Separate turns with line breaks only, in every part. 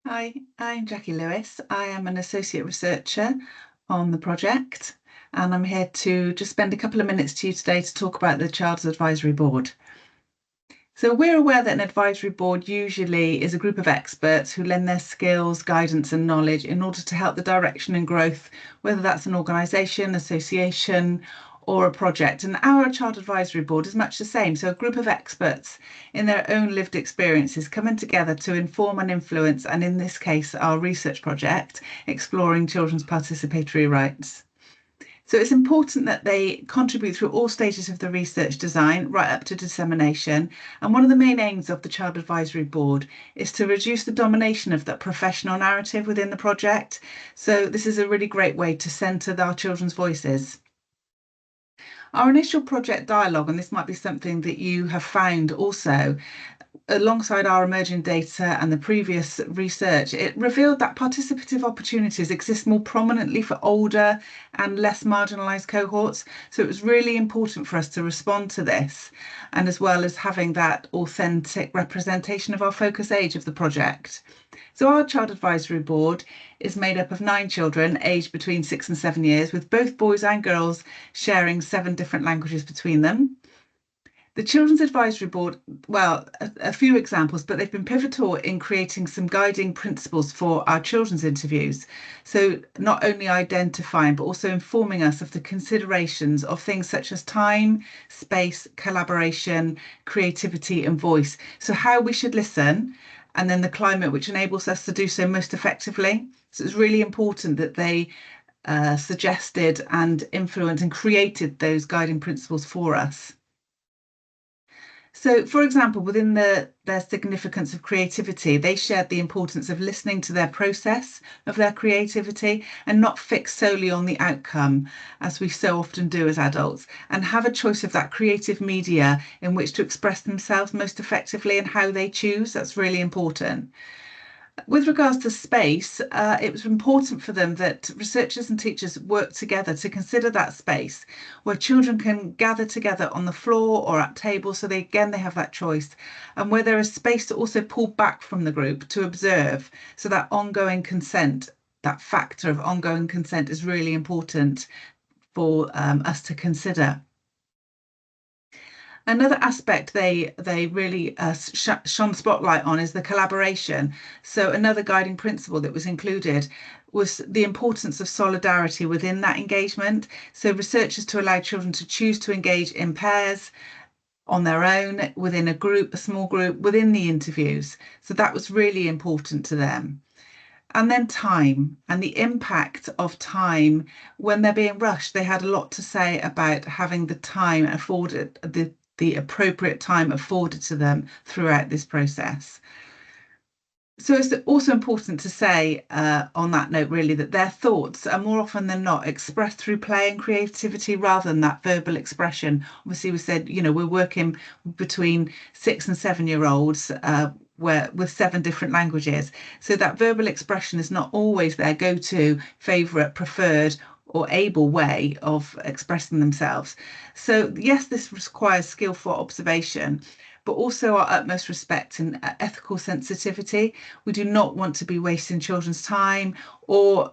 Hi, I'm Jackie Lewis. I am an associate researcher on the project, and I'm here to just spend a couple of minutes to you today to talk about the Child's Advisory Board. So we're aware that an advisory board usually is a group of experts who lend their skills, guidance and knowledge in order to help the direction and growth, whether that's an organisation, association or a project. And our Child Advisory Board is much the same. So a group of experts in their own lived experiences coming together to inform and influence, and in this case, our research project, exploring children's participatory rights. So it's important that they contribute through all stages of the research design, right up to dissemination. And one of the main aims of the Child Advisory Board is to reduce the domination of that professional narrative within the project. So this is a really great way to centre our children's voices. Our initial project dialogue, and this might be something that you have found also, alongside our emerging data and the previous research, it revealed that participative opportunities exist more prominently for older and less marginalised cohorts. So it was really important for us to respond to this, and as well as having that authentic representation of our focus age of the project. So our Child Advisory Board is made up of 9 children aged between 6 and 7 years, with both boys and girls sharing 7 different languages between them. The Children's Advisory Board, well, a few examples, but they've been pivotal in creating some guiding principles for our children's interviews. So not only identifying, but also informing us of the considerations of things such as time, space, collaboration, creativity, and voice. So how we should listen, and then the climate which enables us to do so most effectively. So it's really important that they suggested and influenced and created those guiding principles for us. So, for example, within their significance of creativity, they shared the importance of listening to their process of their creativity and not fixed solely on the outcome, as we so often do as adults, and have a choice of that creative media in which to express themselves most effectively and how they choose. That's really important. With regards to space, it was important for them that researchers and teachers work together to consider that space where children can gather together on the floor or at tables. So they have that choice, and where there is space to also pull back from the group to observe. So that ongoing consent, that factor of ongoing consent, is really important for us to consider. Another aspect they really shone spotlight on is the collaboration. So another guiding principle that was included was the importance of solidarity within that engagement. So researchers to allow children to choose to engage in pairs, on their own, within a group, a small group, within the interviews. So that was really important to them. And then time and the impact of time when they're being rushed. They had a lot to say about having the time afforded, the appropriate time afforded to them throughout this process. So it's also important to say on that note, really, that their thoughts are more often than not expressed through play and creativity rather than that verbal expression. Obviously, we said, we're working between 6 and 7-year-olds with 7 different languages. So that verbal expression is not always their go-to, favourite, preferred or able way of expressing themselves. So yes, this requires skillful observation, but also our utmost respect and ethical sensitivity. We do not want to be wasting children's time, or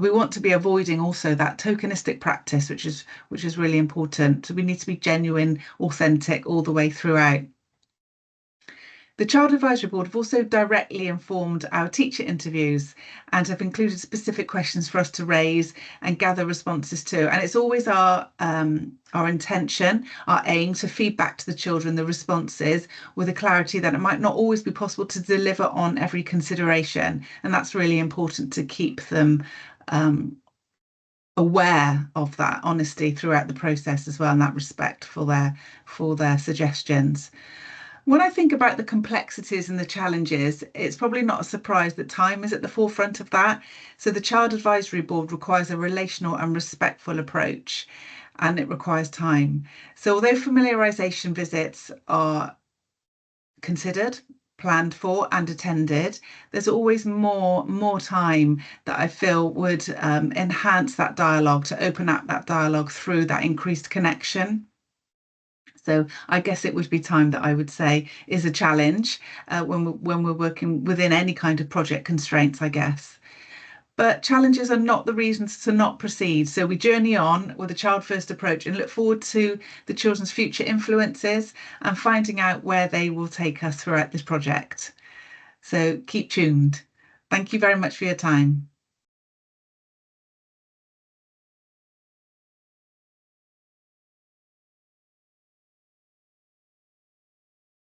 we want to be avoiding also that tokenistic practice, which is really important. So we need to be genuine, authentic all the way throughout. The Child Advisory Board have also directly informed our teacher interviews and have included specific questions for us to raise and gather responses to. And it's always our intention, our aim, to feed back to the children the responses with a clarity that it might not always be possible to deliver on every consideration. And that's really important to keep them aware of that honesty throughout the process as well, and that respect for their suggestions. When I think about the complexities and the challenges, it's probably not a surprise that time is at the forefront of that. So the Child Advisory Board requires a relational and respectful approach, and it requires time. So although familiarisation visits are considered, planned for and attended, there's always more time that I feel would enhance that dialogue, to open up that dialogue through that increased connection. So I guess it would be time that I would say is a challenge when we're working within any kind of project constraints, I guess. But challenges are not the reasons to not proceed. So we journey on with a child first approach and look forward to the children's future influences and finding out where they will take us throughout this project. So keep tuned. Thank you very much for your time.